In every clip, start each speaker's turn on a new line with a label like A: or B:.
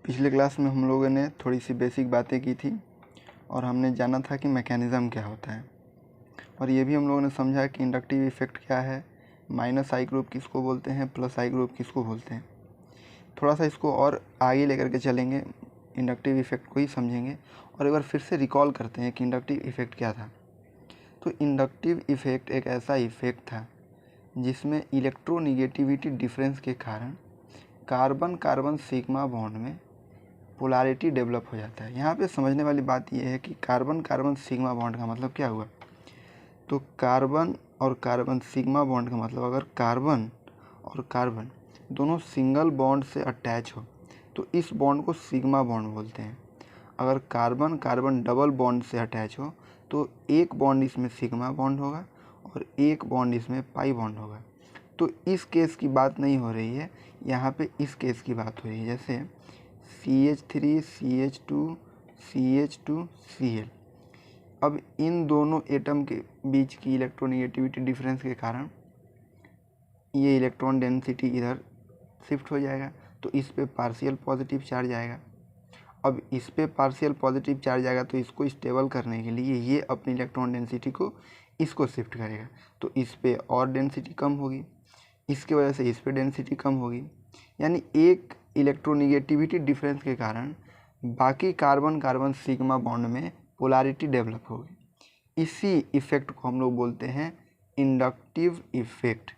A: पिछले क्लास में हम लोगों ने थोड़ी सी बेसिक बातें की थी और हमने जाना था कि मैकेनिज़्म क्या होता है, और ये भी हम लोगों ने समझा कि इंडक्टिव इफ़ेक्ट क्या है, माइनस आई ग्रुप किसको बोलते हैं, प्लस आई ग्रुप किसको बोलते हैं। थोड़ा सा इसको और आगे लेकर के चलेंगे, इंडक्टिव इफ़ेक्ट को ही समझेंगे और एक बार फिर से रिकॉल करते हैं कि इंडक्टिव इफ़ेक्ट क्या था। तो इंडक्टिव इफ़ेक्ट एक ऐसा इफ़ेक्ट था जिसमें इलेक्ट्रोनिगेटिविटी डिफरेंस के कारण कार्बन कार्बन सिग्मा बॉन्ड में पोलैरिटी डेवलप हो जाता है। यहाँ पे समझने वाली बात यह है कि कार्बन कार्बन सिग्मा बॉन्ड का मतलब क्या हुआ। तो कार्बन और कार्बन सिग्मा बॉन्ड का मतलब अगर कार्बन और कार्बन दोनों सिंगल बॉन्ड से अटैच हो तो इस बॉन्ड को सिग्मा बॉन्ड बोलते हैं। अगर कार्बन कार्बन डबल बॉन्ड से अटैच हो तो एक बॉन्ड इसमें सिग्मा बॉन्ड होगा और एक बॉन्ड इसमें पाई बॉन्ड होगा। तो इस केस की बात नहीं हो रही है, यहाँ पे इस केस की बात हो रही है। जैसे CH3 CH2 CH2 Cl। अब इन दोनों एटम के बीच की इलेक्ट्रोनिगेटिविटी डिफरेंस के कारण ये इलेक्ट्रॉन डेंसिटी इधर शिफ्ट हो जाएगा, तो इस पे पार्शियल पॉजिटिव चार्ज आएगा। अब इस पे पार्शियल पॉजिटिव चार्ज आएगा तो इसको स्टेबल करने के लिए ये अपनी इलेक्ट्रॉन डेंसिटी को इसको शिफ्ट करेगा, तो इस पे और डेंसिटी कम होगी, इसके वजह से इस पे डेंसिटी कम होगी। यानी एक इलेक्ट्रोनिगेटिविटी डिफरेंस के कारण बाकी कार्बन कार्बन सिग्मा बॉन्ड में पोलैरिटी डेवलप होगी। इसी इफ़ेक्ट को हम लोग बोलते हैं इंडक्टिव इफ़ेक्ट।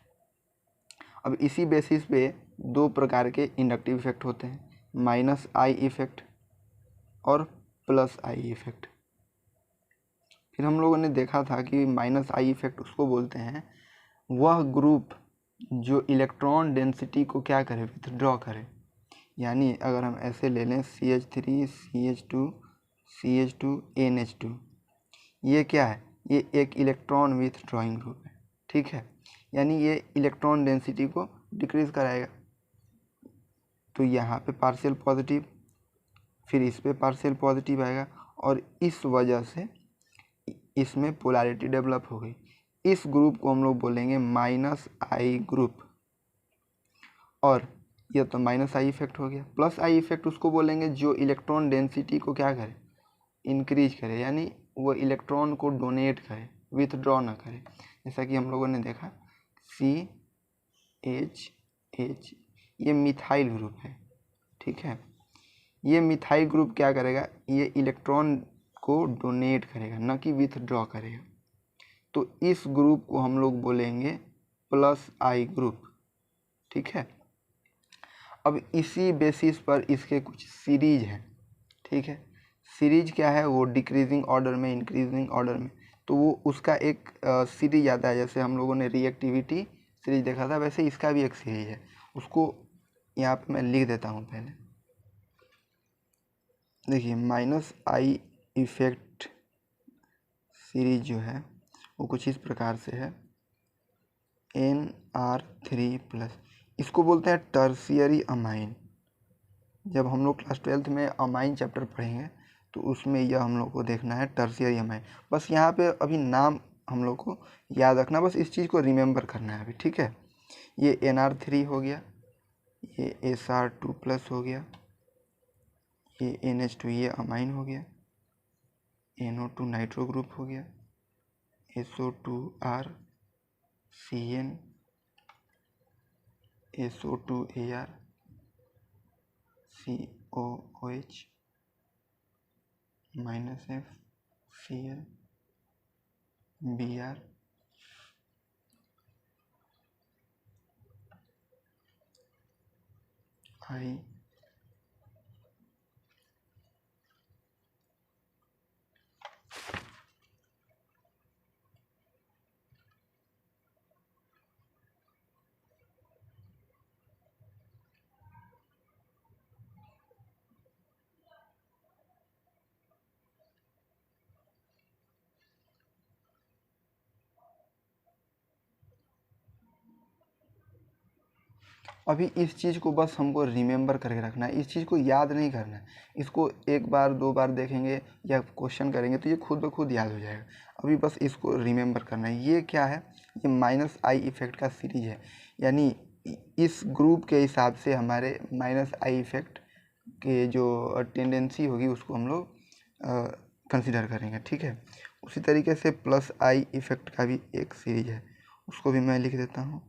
A: अब इसी बेसिस पे दो प्रकार के इंडक्टिव इफ़ेक्ट होते हैं, माइनस आई इफ़ेक्ट और प्लस आई इफ़ेक्ट। फिर हम लोगों ने देखा था कि माइनस आई इफ़ेक्ट उसको बोलते हैं वह ग्रुप जो इलेक्ट्रॉन डेंसिटी को क्या करे, विथड्रॉ करे। यानी अगर हम ऐसे ले लें CH3 CH2 CH2 NH2, ये क्या है, ये एक इलेक्ट्रॉन विथड्रॉइंग ग्रुप है, ठीक है। यानी ये इलेक्ट्रॉन डेंसिटी को डिक्रीज़ कराएगा। तो यहाँ पे पार्शियल पॉजिटिव, फिर इस पे पार्शियल पॉजिटिव आएगा और इस वजह से इसमें पोलैरिटी डेवलप हो गई। इस ग्रुप को हम लोग बोलेंगे माइनस आई ग्रुप। और यह तो माइनस आई इफेक्ट हो गया। प्लस आई इफेक्ट उसको बोलेंगे जो इलेक्ट्रॉन डेंसिटी को क्या करे, इंक्रीज करे, यानी वो इलेक्ट्रॉन को डोनेट करे, विथड्रॉ ना करे। जैसा कि हम लोगों ने देखा CH ये मिथाइल ग्रुप है, ठीक है। ये मिथाइल ग्रुप क्या करेगा, ये इलेक्ट्रॉन को डोनेट करेगा, न कि विथड्रॉ करेगा। तो इस ग्रुप को हम लोग बोलेंगे प्लस आई ग्रुप, ठीक है। अब इसी बेसिस पर इसके कुछ सीरीज हैं, ठीक है। सीरीज क्या है, वो डिक्रीजिंग ऑर्डर में, इंक्रीजिंग ऑर्डर में। तो वो उसका एक सीरीज आता है। जैसे हम लोगों ने रिएक्टिविटी सीरीज देखा था, वैसे इसका भी एक सीरीज है। उसको यहाँ पे मैं लिख देता हूँ पहले। देखिए माइनस आई इफेक्ट सीरीज जो है वो कुछ इस प्रकार से है, NR3+। इसको बोलते हैं टर्शियरी अमाइन। जब हम लोग क्लास 12th में अमाइन चैप्टर पढ़ेंगे तो उसमें यह हम लोग को देखना है टर्शियरी अमाइन। बस यहाँ पे अभी नाम हम लोग को याद रखना, बस इस चीज़ को रिमेंबर करना है अभी, ठीक है। ये NR3 हो गया, ये SR2+ हो गया, ये NH2 ये अमाइन हो गया, NO2 नाइट्रो ग्रुप हो गया, SO2R CN SO2AR COOH -F Cl Br I अभी इस चीज़ को बस हमको रिमेंबर करके रखना है, इस चीज़ को याद नहीं करना है। इसको एक बार दो बार देखेंगे या क्वेश्चन करेंगे तो ये खुद ब खुद याद हो जाएगा। अभी बस इसको रिमेंबर करना है। ये क्या है, ये माइनस आई इफेक्ट का सीरीज है। यानी इस ग्रुप के हिसाब से हमारे माइनस आई इफेक्ट के जो टेंडेंसी होगी उसको हम लोग कंसिडर करेंगे, ठीक है। उसी तरीके से प्लस आई इफेक्ट का भी एक सीरीज है, उसको भी मैं लिख देता हूँ।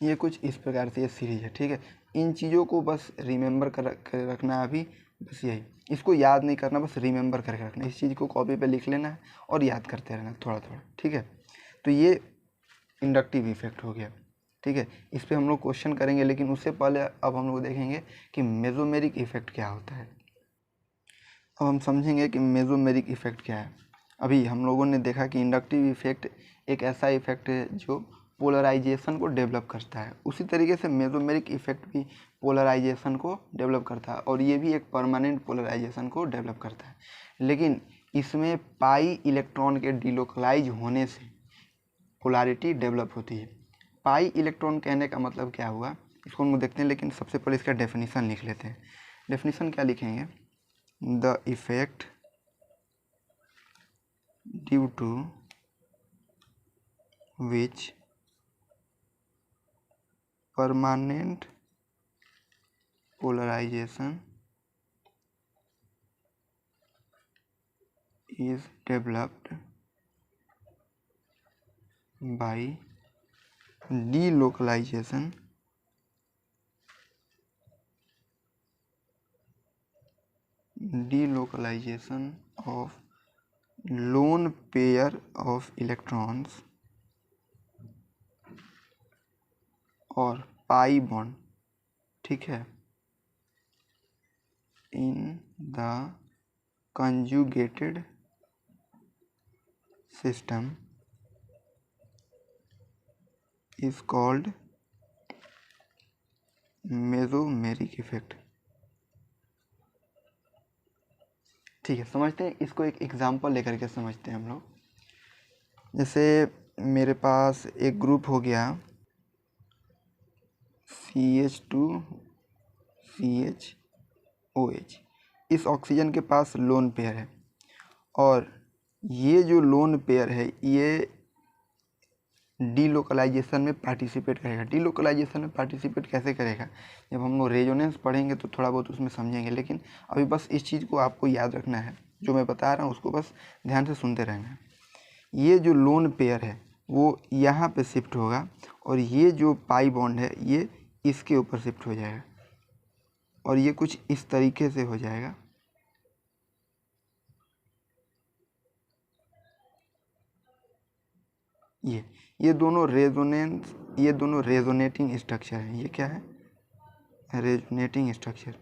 A: ये कुछ इस प्रकार से ये सीरीज है, ठीक है। इन चीज़ों को बस रिमेंबर कर रखना है अभी, बस यही, इसको याद नहीं करना, बस रिमेंबर करके रखना। इस चीज़ को कॉपी पे लिख लेना है और याद करते रहना थोड़ा थोड़ा, ठीक है। तो ये इंडक्टिव इफेक्ट हो गया, ठीक है। इस पर हम लोग क्वेश्चन करेंगे, लेकिन उससे पहले अब हम लोग देखेंगे कि मेसोमेरिक इफेक्ट क्या होता है। अब हम समझेंगे कि मेसोमेरिक इफेक्ट क्या है। अभी हम लोगों ने देखा कि इंडक्टिव इफेक्ट एक ऐसा इफेक्ट है जो पोलराइजेशन को डेवलप करता है। उसी तरीके से मेसोमेरिक इफेक्ट भी पोलराइजेशन को डेवलप करता है, और ये भी एक परमानेंट पोलराइजेशन को डेवलप करता है। लेकिन इसमें पाई इलेक्ट्रॉन के डिलोकलाइज होने से पोलैरिटी डेवलप होती है। पाई इलेक्ट्रॉन कहने का मतलब क्या हुआ, इसको हम देखते हैं, लेकिन सबसे पहले इसका डेफिनेशन लिख लेते हैं। डेफिनेशन क्या लिखेंगे, the effect due to which permanent polarisation is developed by delocalization of lone pair of electrons और पाई बॉन्ड, ठीक है, in the conjugated system is called mesomeric effect। ठीक है, समझते हैं इसको, एक एग्जांपल लेकर के समझते हैं हम लोग। जैसे मेरे पास एक ग्रुप हो गया CH2CHOH, इस ऑक्सीजन के पास लोन पेयर है, और ये जो लोन पेयर है ये डीलोकलाइजेशन में पार्टिसिपेट करेगा। डीलोकलाइजेशन में पार्टिसिपेट कैसे करेगा, जब हम लोग रेजोनेंस पढ़ेंगे तो थोड़ा बहुत उसमें समझेंगे, लेकिन अभी बस इस चीज़ को आपको याद रखना है, जो मैं बता रहा हूँ उसको बस ध्यान से सुनते रहना है। ये जो लोन पेयर है वो यहाँ पे शिफ्ट होगा, और ये जो पाई बॉन्ड है ये इसके ऊपर शिफ्ट हो जाएगा, और ये कुछ इस तरीके से हो जाएगा। ये दोनों रेजोनेटिंग स्ट्रक्चर हैं। ये क्या है, रेजोनेटिंग स्ट्रक्चर।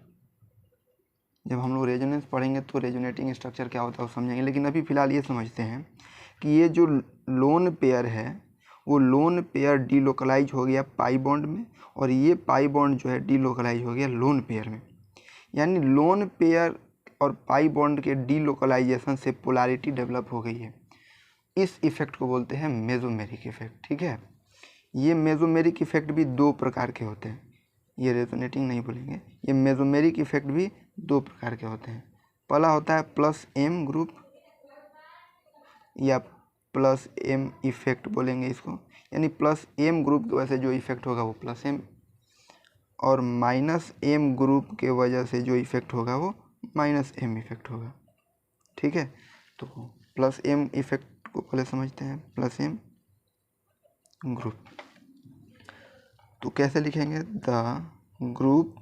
A: जब हम लोग रेजोनेंस पढ़ेंगे तो रेजोनेटिंग स्ट्रक्चर क्या होता है वो समझेंगे, लेकिन अभी फ़िलहाल ये समझते हैं कि ये जो लोन पेयर है वो लोन पेयर डीलोकलाइज हो गया पाई बॉन्ड में, और ये पाई बॉन्ड जो है डीलोकलाइज हो गया लोन पेयर में। यानी लोन पेयर और पाई बॉन्ड के डीलोकलाइजेशन से पोलैरिटी डेवलप हो गई है। इस इफेक्ट को बोलते हैं मेसोमेरिक इफेक्ट, ठीक है। ये मेसोमेरिक इफेक्ट भी दो प्रकार के होते हैं, ये रेजोनेटिंग नहीं बोलेंगे, ये मेसोमेरिक इफेक्ट भी दो प्रकार के होते हैं। पहला होता है प्लस एम ग्रुप, या प्लस एम इफेक्ट बोलेंगे इसको, यानी प्लस एम ग्रुप की वजह से जो इफेक्ट होगा वो प्लस एम, और माइनस एम ग्रुप के वजह से जो इफेक्ट होगा वो माइनस एम इफेक्ट होगा, ठीक है। तो प्लस एम इफेक्ट को पहले समझते हैं, प्लस एम ग्रुप। तो कैसे लिखेंगे, the group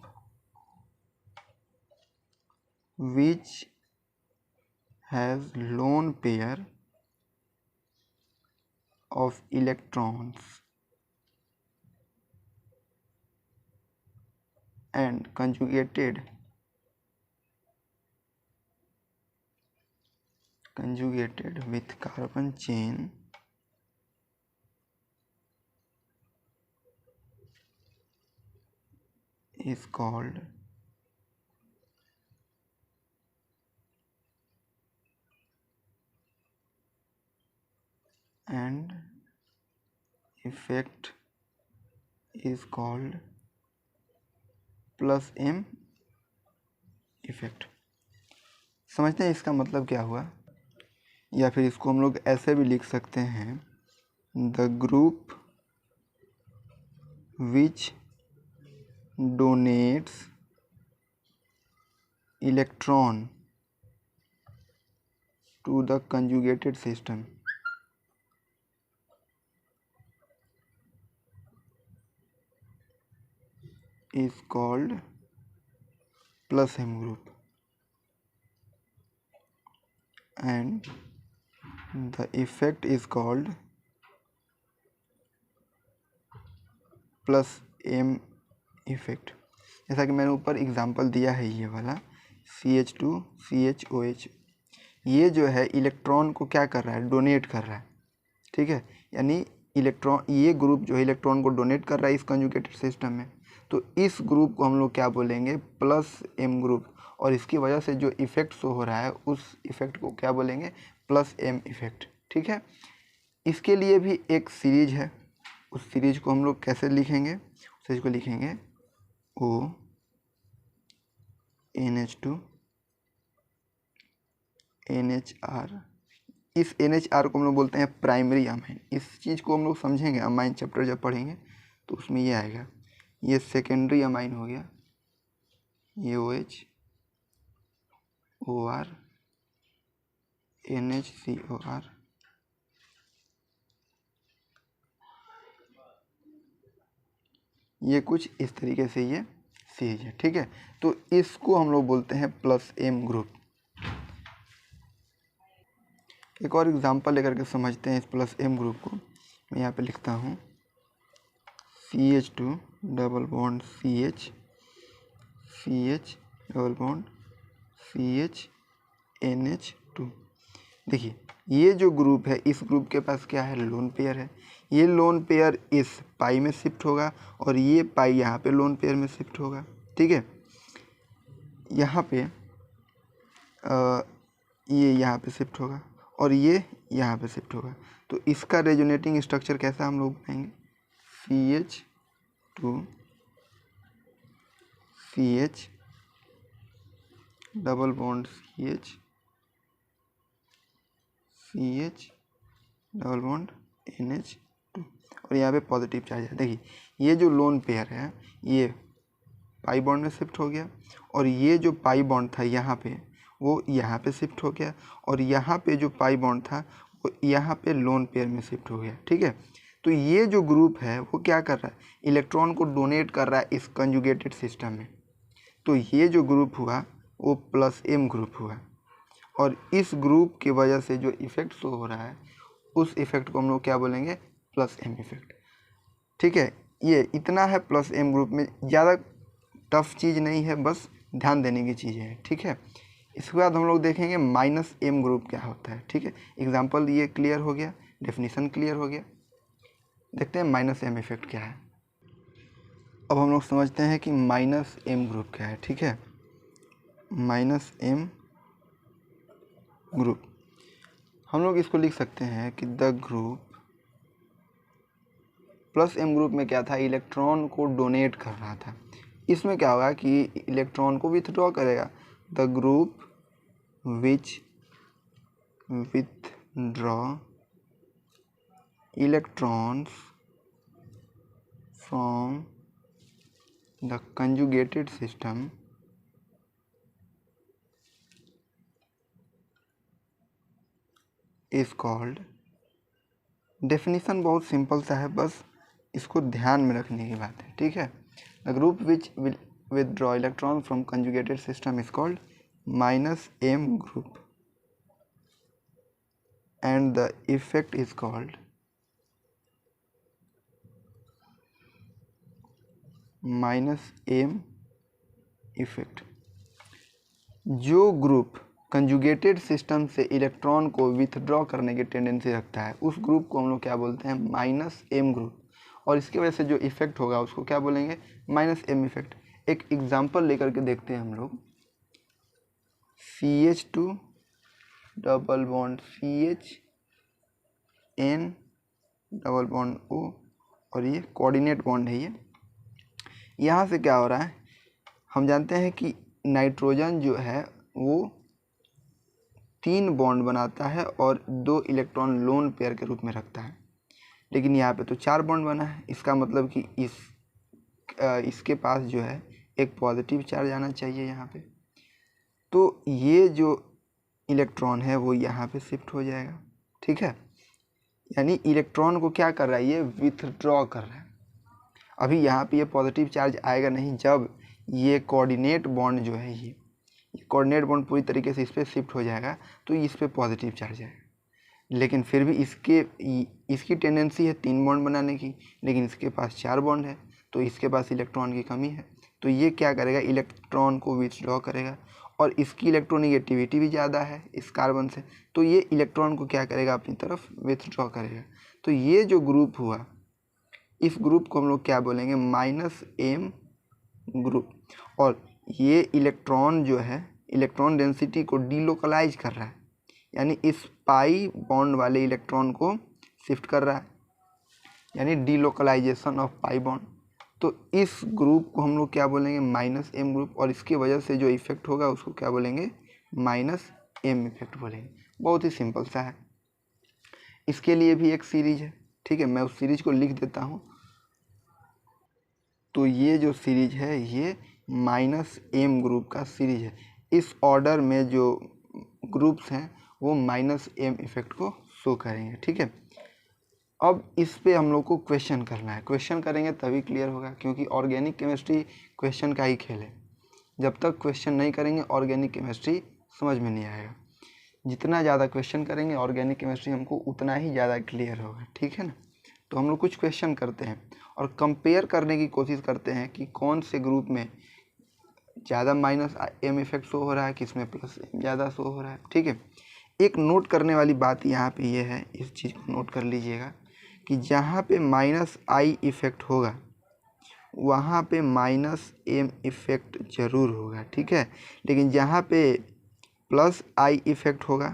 A: which has lone pair of electrons and conjugated with carbon chain is called and effect is called plus m effect. समझते हैं इसका मतलब क्या हुआ, या फिर इसको हम लोग ऐसे भी लिख सकते हैं, the group which donates electron to the conjugated system is called plus M group and the effect is called plus M effect। जैसा कि मैंने ऊपर एग्जांपल दिया है ये वाला CH2CHOH, ये जो है इलेक्ट्रॉन को क्या कर रहा है, डोनेट कर रहा है, ठीक है। यानी इलेक्ट्रॉन, ये ग्रुप जो है इलेक्ट्रॉन को डोनेट कर रहा है इस कंजुगेटेड सिस्टम में, तो इस ग्रुप को हम लोग क्या बोलेंगे, प्लस एम ग्रुप, और इसकी वजह से जो इफेक्ट शो हो रहा है उस इफेक्ट को क्या बोलेंगे, प्लस एम इफेक्ट, ठीक है। इसके लिए भी एक सीरीज है, उस सीरीज को हम लोग कैसे लिखेंगे, उस सीरीज को लिखेंगे O NH2 NHR। इस NHR को हम लोग बोलते हैं प्राइमरी अमाइन। इस चीज़ को हम लोग समझेंगे अमाइन चैप्टर जब पढ़ेंगे तो उसमें ये आएगा। ये सेकेंडरी अमाइन हो गया, ये OH OR NHCOR, ये कुछ इस तरीके से ये सीरीज है, ठीक है। तो इसको हम लोग बोलते हैं प्लस एम ग्रुप। एक और एग्जांपल लेकर के समझते हैं इस प्लस एम ग्रुप को। मैं यहाँ पे लिखता हूँ CH2 double bond CH, CH double bond CH NH2। देखिए ये जो ग्रुप है, इस ग्रुप के पास क्या है, लोन पेयर है। ये लोन पेयर इस पाई में शिफ्ट होगा और ये पाई यहाँ पे लोन पेयर में शिफ्ट होगा, ठीक है। यहाँ पे ये यहाँ पे शिफ्ट होगा और ये यहाँ पे शिफ्ट होगा। तो इसका रेजोनेटिंग स्ट्रक्चर कैसा हम लोग बनाएंगे, CH2 CH double bond CH CH double bond NH2, और यहाँ पे पॉजिटिव चार्ज है। देखिए ये जो लोन पेयर है ये पाई बॉन्ड में शिफ्ट हो गया और ये जो पाई बॉन्ड था यहाँ पे वो यहाँ पे शिफ्ट हो गया और यहाँ पे जो पाई बॉन्ड था वो यहाँ पे लोन पेयर में शिफ्ट हो गया, ठीक है। तो ये जो ग्रुप है वो क्या कर रहा है, इलेक्ट्रॉन को डोनेट कर रहा है इस कंजुगेटेड सिस्टम में। तो ये जो ग्रुप हुआ वो प्लस एम ग्रुप हुआ और इस ग्रुप की वजह से जो इफेक्ट शो हो रहा है उस इफेक्ट को हम लोग क्या बोलेंगे, प्लस एम इफेक्ट, ठीक है। ये इतना है प्लस एम ग्रुप में, ज़्यादा टफ चीज़ नहीं है, बस ध्यान देने की चीज़ है, ठीक है। इसके बाद हम लोग देखेंगे माइनस एम ग्रुप क्या होता है, ठीक है। एग्जांपल ये क्लियर हो गया, डेफिनेशन क्लियर हो गया। देखते हैं माइनस एम इफेक्ट क्या है। अब हम लोग समझते हैं कि माइनस एम ग्रुप क्या है, ठीक है। माइनस एम ग्रुप हम लोग इसको लिख सकते हैं कि the group, plus M group में क्या था, इलेक्ट्रॉन को डोनेट कर रहा था। इसमें क्या होगा कि इलेक्ट्रॉन को विथड्रॉ करेगा। The group which withdraw electrons from the conjugated system is called, definition बहुत सिंपल सा है, बस इसको ध्यान में रखने की बात है, ठीक है। The group which will withdraw electron from conjugated system is called minus m group and the effect is called minus m effect। जो ग्रुप कंजुगेटेड सिस्टम से इलेक्ट्रॉन को विथड्रॉ करने की टेंडेंसी रखता है उस ग्रुप को हम लोग क्या बोलते हैं, माइनस एम ग्रुप, और इसकी वजह से जो इफेक्ट होगा उसको क्या बोलेंगे, माइनस एम इफेक्ट। एक एग्जांपल लेकर के देखते हैं हम लोग। CH2 double bond CH N double bond O और ये कोऑर्डिनेट बॉन्ड है। ये यहाँ से क्या हो रहा है, हम जानते हैं कि नाइट्रोजन जो है वो 3 बॉन्ड बनाता है और 2 इलेक्ट्रॉन लोन पेयर के रूप में रखता है, लेकिन यहाँ पे तो 4 बॉन्ड बना है। इसका मतलब कि इसके पास जो है एक पॉजिटिव चार्ज आना चाहिए यहाँ पे, तो ये जो इलेक्ट्रॉन है वो यहाँ पे शिफ्ट हो जाएगा। ठीक है, यानी इलेक्ट्रॉन को क्या कर रहा है, ये विथड्रॉ कर रहा है। अभी यहाँ पे ये पॉजिटिव चार्ज आएगा नहीं, जब ये कोऑर्डिनेट बॉन्ड जो है ये कोऑर्डिनेट बॉन्ड पूरी तरीके से इस पर शिफ्ट हो जाएगा तो इस पर पॉजिटिव चार्ज आएगा। लेकिन फिर भी इसकी टेंडेंसी है 3 बॉन्ड बनाने की, लेकिन इसके पास 4 बॉन्ड है, तो इसके पास इलेक्ट्रॉन की कमी है। तो ये क्या करेगा, इलेक्ट्रॉन को विथड्रॉ करेगा, और इसकी इलेक्ट्रोनेगेटिविटी भी ज़्यादा है इस कार्बन से, तो ये इलेक्ट्रॉन को क्या करेगा, अपनी तरफ विथड्रॉ करेगा। तो ये जो ग्रुप हुआ, इस ग्रुप को हम लोग क्या बोलेंगे, -m ग्रुप। और ये इलेक्ट्रॉन जो है इलेक्ट्रॉन डेंसिटी को डीलोकलाइज कर रहा है, यानी इस पाई बॉन्ड वाले इलेक्ट्रॉन को शिफ्ट कर रहा है, यानी डीलोकलाइजेशन ऑफ पाई बॉन्ड। तो इस ग्रुप को हम लोग क्या बोलेंगे, -m ग्रुप, और इसकी वजह से जो इफेक्ट होगा उसको क्या बोलेंगे, -m इफेक्ट बोलेंगे। बहुत ही सिंपल सा है। इसके लिए भी एक सीरीज है, ठीक है, मैं उस सीरीज को लिख देता हूँ। तो ये जो सीरीज है ये -m ग्रुप का सीरीज है। इस ऑर्डर में जो ग्रुप्स हैं वो -m इफेक्ट को शो करेंगे। ठीक है, अब इस पे हम लोग को क्वेश्चन करना है। क्वेश्चन करेंगे तभी क्लियर होगा, क्योंकि ऑर्गेनिक केमिस्ट्री क्वेश्चन का ही खेल है। जब तक क्वेश्चन नहीं करेंगे ऑर्गेनिक केमिस्ट्री समझ में नहीं आएगा। जितना ज़्यादा क्वेश्चन करेंगे ऑर्गेनिक केमिस्ट्री हमको उतना ही ज़्यादा क्लियर होगा। ठीक है ना, तो हम लोग कुछ क्वेश्चन करते हैं और कंपेयर करने की कोशिश करते हैं कि कौन से ग्रुप में ज़्यादा -m इफेक्ट शो हो रहा है, किस में +m ज़्यादा शो हो रहा है। ठीक है, एक नोट करने वाली बात यहाँ पे ये है, इस चीज़ को नोट कर लीजिएगा कि जहाँ पे -i इफेक्ट होगा वहाँ पे -m इफेक्ट ज़रूर होगा। ठीक है, लेकिन जहाँ पे +i इफेक्ट होगा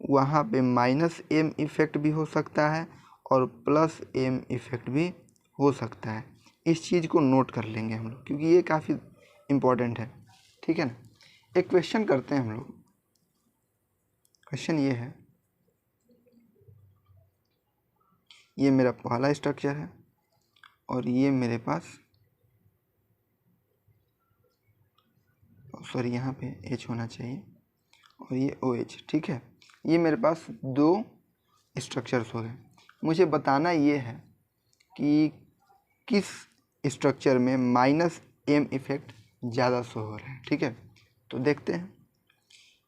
A: वहाँ पे -m इफेक्ट भी हो सकता है और +m इफेक्ट भी हो सकता है। इस चीज़ को नोट कर लेंगे हम लोग, क्योंकि ये काफ़ी इम्पोर्टेंट है। ठीक है ना, एक क्वेश्चन करते हैं हम लोग। क्वेश्चन ये है, ये मेरा पहला स्ट्रक्चर है और ये मेरे पास, सॉरी यहाँ पे H होना चाहिए और ये OH। ठीक है, ये मेरे पास 2 स्ट्रक्चर्स हो गए। मुझे बताना ये है कि किस स्ट्रक्चर में -m इफेक्ट ज़्यादा शो हो रहा है। ठीक है, तो देखते हैं।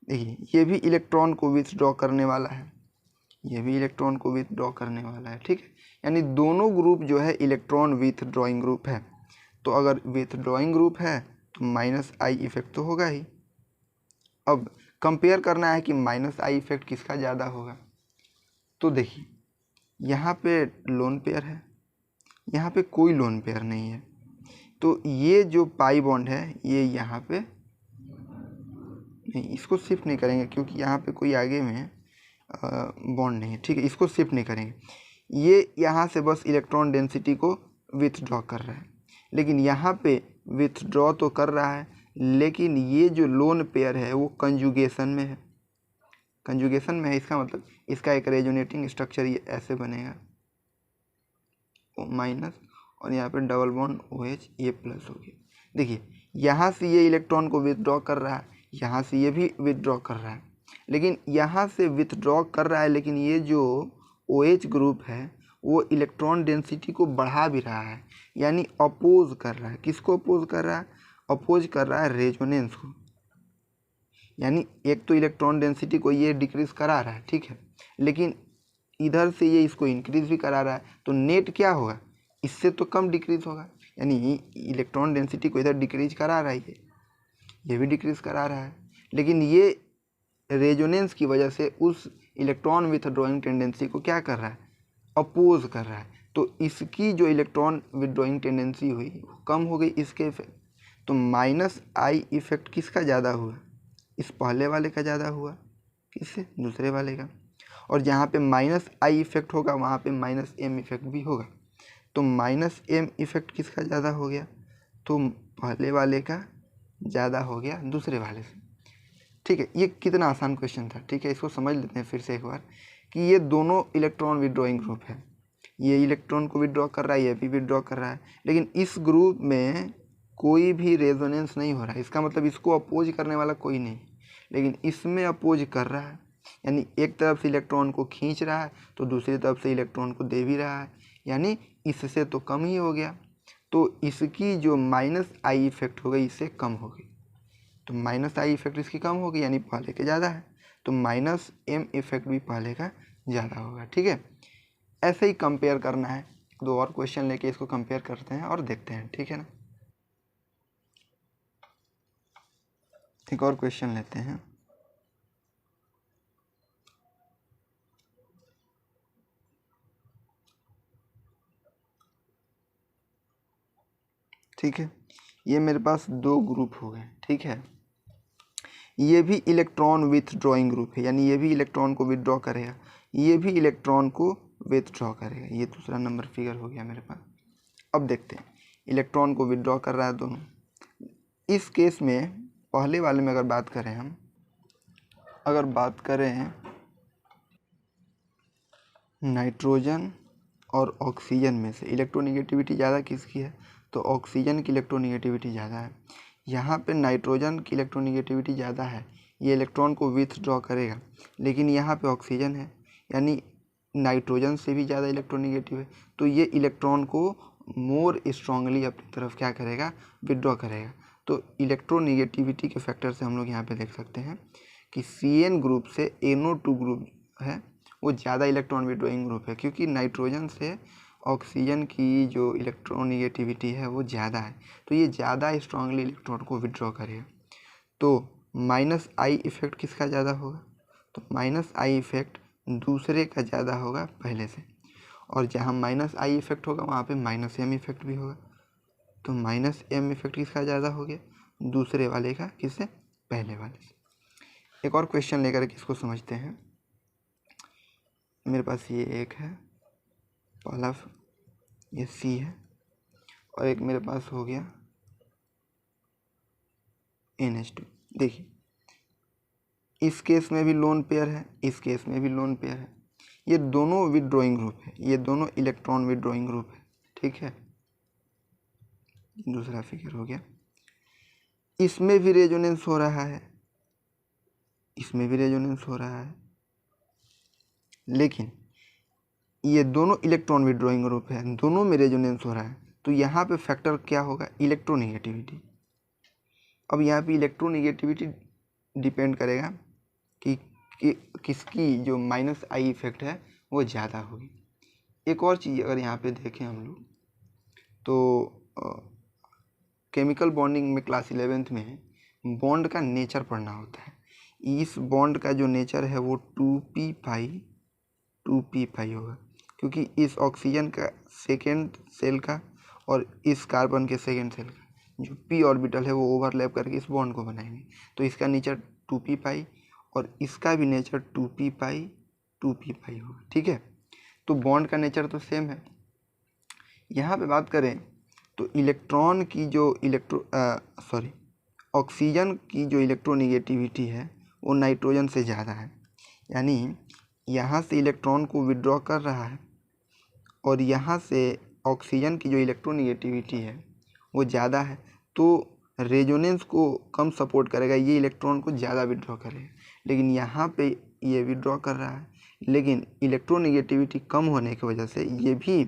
A: देखिए, ये भी इलेक्ट्रॉन को विथड्रॉ करने वाला है, ये भी इलेक्ट्रॉन को विथड्रॉ करने वाला है। ठीक है, यानी दोनों ग्रुप जो है इलेक्ट्रॉन विथड्रॉइंग ग्रुप है। तो अगर विथड्रॉइंग ग्रुप है तो -i इफेक्ट तो होगा ही। अब कंपेयर करना है कि -i इफेक्ट किसका ज़्यादा होगा। तो देखिए, यहाँ पे लोन पेयर है, यहाँ पे कोई लोन पेयर नहीं है, तो ये जो पाई बॉन्ड है ये यहाँ पे नहीं, इसको शिफ्ट नहीं करेंगे क्योंकि यहाँ पे कोई आगे में बॉन्ड नहीं है। ठीक है, इसको शिफ्ट नहीं करेंगे। ये यहाँ से बस इलेक्ट्रॉन डेंसिटी को विथड्रॉ कर रहा है, लेकिन यहाँ पे विथड्रॉ तो कर रहा है, लेकिन ये जो लोन पेयर है वो कंजुगेशन में है। कंजुगेशन में है, इसका मतलब इसका एक रेजोनेटिंग स्ट्रक्चर ये ऐसे बनेगा, O- और यहाँ पे डबल बॉन्ड OH, ये प्लस हो गया। देखिए, यहाँ से ये इलेक्ट्रॉन को विथड्रॉ कर रहा है, यहाँ से ये भी विथड्रॉ कर रहा है, लेकिन यहाँ से विथड्रॉ कर रहा है, लेकिन ये जो OH ग्रुप है वो इलेक्ट्रॉन डेंसिटी को बढ़ा भी रहा है, यानी अपोज कर रहा है। किसको अपोज कर रहा है, अपोज कर रहा है रेजोनेंस को। यानी एक तो इलेक्ट्रॉन डेंसिटी को ये डिक्रीज करा रहा है, ठीक है, लेकिन इधर से ये इसको इंक्रीज भी करा रहा है, तो नेट क्या होगा, इससे तो कम डिक्रीज होगा। यानी इलेक्ट्रॉन डेंसिटी को इधर डिक्रीज करा रहा है, ये भी डिक्रीज करा रहा है, लेकिन ये रेजोनेंस की वजह से उस इलेक्ट्रॉन विथड्रॉइंग टेंडेंसी को क्या कर रहा है, अपोज कर रहा है। तो इसकी जो इलेक्ट्रॉन विथड्रॉइंग टेंडेंसी हुई वो कम हो गई इसके इफेक्ट। तो -i इफेक्ट किसका ज़्यादा हुआ, इस पहले वाले का ज़्यादा हुआ, किससे, दूसरे वाले का। और जहाँ पे माइनस आई इफेक्ट होगा वहाँ पे माइनस एम इफेक्ट भी होगा। तो माइनस एम इफेक्ट किसका ज़्यादा हो गया, तो पहले वाले का ज़्यादा हो गया दूसरे वाले से। ठीक है, ये कितना आसान क्वेश्चन था। ठीक है, इसको समझ लेते हैं फिर से एक बार कि ये दोनों इलेक्ट्रॉन विड्रॉइंग ग्रुप है, ये इलेक्ट्रॉन को विड्रॉ कर रहा है, ये भी विड्रॉ कर रहा है, लेकिन इस ग्रुप में कोई भी रेजोनेंस नहीं हो रहा है। इसका मतलब इसको अपोज करने वाला कोई नहीं, लेकिन इसमें अपोज कर रहा है, यानी एक तरफ से इलेक्ट्रॉन को खींच रहा है तो दूसरी तरफ से इलेक्ट्रॉन को दे भी रहा है, यानी इससे तो कम ही हो गया। तो इसकी जो माइनस आई इफेक्ट हो गई इससे कम हो गई, तो माइनस आई इफेक्ट इसकी कम हो गई, यानी पहले के ज़्यादा है, तो माइनस एम इफेक्ट भी पहले का ज़्यादा होगा। ठीक है, ऐसे ही कंपेयर करना है। दो और क्वेश्चन लेके इसको कंपेयर करते हैं और देखते हैं। ठीक है ना, एक और क्वेश्चन लेते हैं। ठीक है, ये मेरे पास दो ग्रुप हो गए। ठीक है, ये भी इलेक्ट्रॉन विथड्रॉइंग ग्रुप है, यानी ये भी इलेक्ट्रॉन को विथड्रॉ करेगा, ये भी इलेक्ट्रॉन को विथड्रॉ करेगा। ये दूसरा नंबर फिगर हो गया मेरे पास। अब देखते हैं, इलेक्ट्रॉन को विथड्रॉ कर रहा है दोनों। इस केस में पहले वाले में अगर बात करें हम, अगर बात करें नाइट्रोजन और ऑक्सीजन में से इलेक्ट्रोनिगेटिविटी ज़्यादा किसकी है, तो ऑक्सीजन की इलेक्ट्रोनिगेटिविटी ज़्यादा है। यहाँ पे नाइट्रोजन की इलेक्ट्रोनिगेटिविटी ज़्यादा है, ये इलेक्ट्रॉन को विथड्रॉ करेगा, लेकिन यहाँ पे ऑक्सीजन है, यानी नाइट्रोजन से भी ज़्यादा इलेक्ट्रोनिगेटिव है, तो ये इलेक्ट्रॉन को मोर स्ट्रांगली अपनी तरफ क्या करेगा, विथड्रॉ करेगा। तो इलेक्ट्रोनिगेटिविटी के फैक्टर से हम लोग यहाँ पे देख सकते हैं कि CN ग्रुप से NO2 ग्रुप है वो ज़्यादा इलेक्ट्रॉन विड्रॉइंग ग्रुप है, क्योंकि नाइट्रोजन से ऑक्सीजन की जो इलेक्ट्रोनिगेटिविटी है वो ज़्यादा है, तो ये ज़्यादा स्ट्रांगली इलेक्ट्रॉन को विड्रॉ करेगा। तो माइनस आई इफेक्ट किसका ज़्यादा होगा, तो माइनस आई इफेक्ट दूसरे का ज़्यादा होगा पहले से, और जहाँ माइनस आई इफेक्ट होगा वहाँ पे माइनस एम इफेक्ट भी होगा। तो माइनस एम इफेक्ट किसका ज़्यादा हो गया, दूसरे वाले का, किससे, पहले वाले से। एक और क्वेश्चन लेकर के इसको समझते हैं। मेरे पास ये एक है पहला, ये C है, और एक मेरे पास हो गया NH2। देखिए, इस केस में भी लोन पेयर है, इस केस में भी लोन पेयर है, ये दोनों विथड्रॉइंग ग्रुप है, ये दोनों इलेक्ट्रॉन विथड्रॉइंग ग्रुप है। ठीक है, दूसरा फिगर हो गया। इसमें भी रेजोनेंस हो रहा है, इसमें भी रेजोनेंस हो रहा है, लेकिन ये दोनों इलेक्ट्रॉन विथड्रॉइंग ग्रुप है, दोनों में रेजोनेंस हो रहा है, तो यहाँ पे फैक्टर क्या होगा, इलेक्ट्रोनिगेटिविटी। अब यहाँ पे इलेक्ट्रोनिगेटिविटी डिपेंड करेगा कि किसकी जो माइनस आई इफेक्ट है वो ज़्यादा होगी। एक और चीज़ अगर यहाँ पे देखें हम लोग, तो केमिकल बॉन्डिंग में क्लास 11th में बॉन्ड का नेचर पढ़ना होता है। इस बॉन्ड का जो नेचर है वो 2p पाई होगा, क्योंकि इस ऑक्सीजन का सेकेंड सेल का और इस कार्बन के सेकेंड सेल का जो p ऑर्बिटल है वो ओवरलैप करके इस बॉन्ड को बनाएंगे, तो इसका नेचर 2p पाई और इसका भी नेचर 2p पाई होगा। ठीक है, तो बॉन्ड का नेचर तो सेम है। यहाँ पे बात करें तो इलेक्ट्रॉन की जो ऑक्सीजन की जो इलेक्ट्रोनिगेटिविटी है वो नाइट्रोजन से ज़्यादा है, यानी यहाँ से इलेक्ट्रॉन को विड्रॉ कर रहा है और यहाँ से ऑक्सीजन की जो इलेक्ट्रोनिगेटिविटी है वो ज़्यादा है, तो रेजोनेंस को कम सपोर्ट करेगा, ये इलेक्ट्रॉन को ज़्यादा विड्रॉ करेगा। लेकिन यहाँ पे ये विड्रॉ कर रहा है, लेकिन इलेक्ट्रोनिगेटिविटी कम होने की वजह से ये भी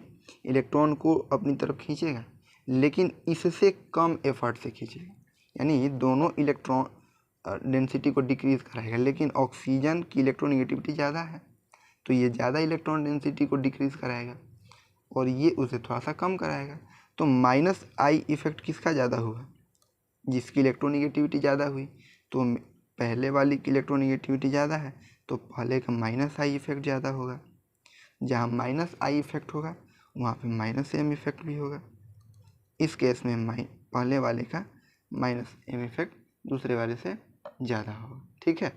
A: इलेक्ट्रॉन को अपनी तरफ खींचेगा, लेकिन इससे कम एफर्ट से खींचेगा, यानी दोनों इलेक्ट्रॉन डेंसिटी को डिक्रीज़ कराएगा। लेकिन ऑक्सीजन की इलेक्ट्रोनिगेटिविटी ज़्यादा है, तो ये ज़्यादा इलेक्ट्रॉन डेंसिटी को डिक्रीज़ कराएगा और ये उसे थोड़ा सा कम कराएगा। तो माइनस आई इफेक्ट किसका ज़्यादा हुआ, जिसकी इलेक्ट्रोनिगेटिविटी ज़्यादा हुई। तो पहले वाली की इलेक्ट्रोनिगेटिविटी ज़्यादा है, तो पहले का माइनस आई इफेक्ट ज़्यादा होगा। जहाँ माइनस आई इफेक्ट होगा वहाँ पे माइनस एम इफेक्ट भी होगा। इस केस में पहले वाले का माइनस एम इफेक्ट दूसरे वाले से ज़्यादा होगा। ठीक है,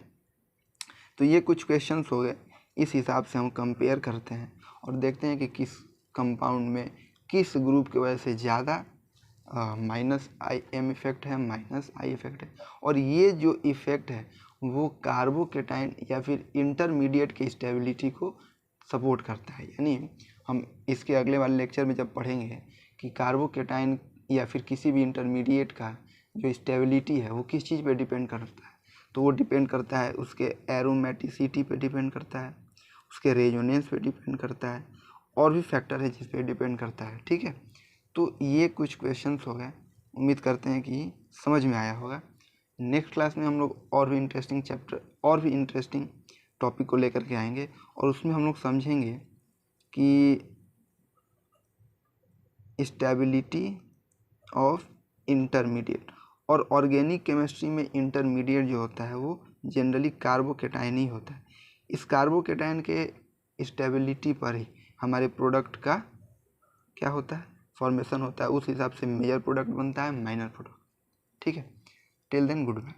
A: तो ये कुछ क्वेश्चंस हो गए इस हिसाब से हम कंपेयर करते हैं और देखते हैं कि किस कंपाउंड में किस ग्रुप की वजह से ज़्यादा माइनस आई एम इफेक्ट है, माइनस आई इफेक्ट है। और ये जो इफ़ेक्ट है वो कार्बोकेटाइन या फिर इंटरमीडिएट की स्टेबिलिटी को सपोर्ट करता है। यानी हम इसके अगले वाले लेक्चर में जब पढ़ेंगे कि कार्बोकेटाइन या फिर किसी भी इंटरमीडिएट का जो स्टेबिलिटी है वो किस चीज़ पे डिपेंड करता है, तो वो डिपेंड करता है उसके एरोमेटिसिटी पे डिपेंड करता है, उसके रेजोनेंस पे डिपेंड करता है, और भी फैक्टर है जिस पे डिपेंड करता है। ठीक है, तो ये कुछ क्वेश्चंस हो गए, उम्मीद करते हैं कि समझ में आया होगा। नेक्स्ट क्लास में हम लोग और भी इंटरेस्टिंग चैप्टर और भी इंटरेस्टिंग टॉपिक को लेकर के आएंगे और उसमें हम लोग समझेंगे कि स्टेबिलिटी ऑफ इंटरमीडिएट। और ऑर्गेनिक केमिस्ट्री में इंटरमीडिएट जो होता है वो जनरली कार्बोकेटाइन ही होता है। इस कार्बोकेटाइन के स्टेबिलिटी पर ही हमारे प्रोडक्ट का क्या होता है, फॉर्मेशन होता है। उस हिसाब से मेजर प्रोडक्ट बनता है, माइनर प्रोडक्ट। ठीक है, टिल देन गुड बाय।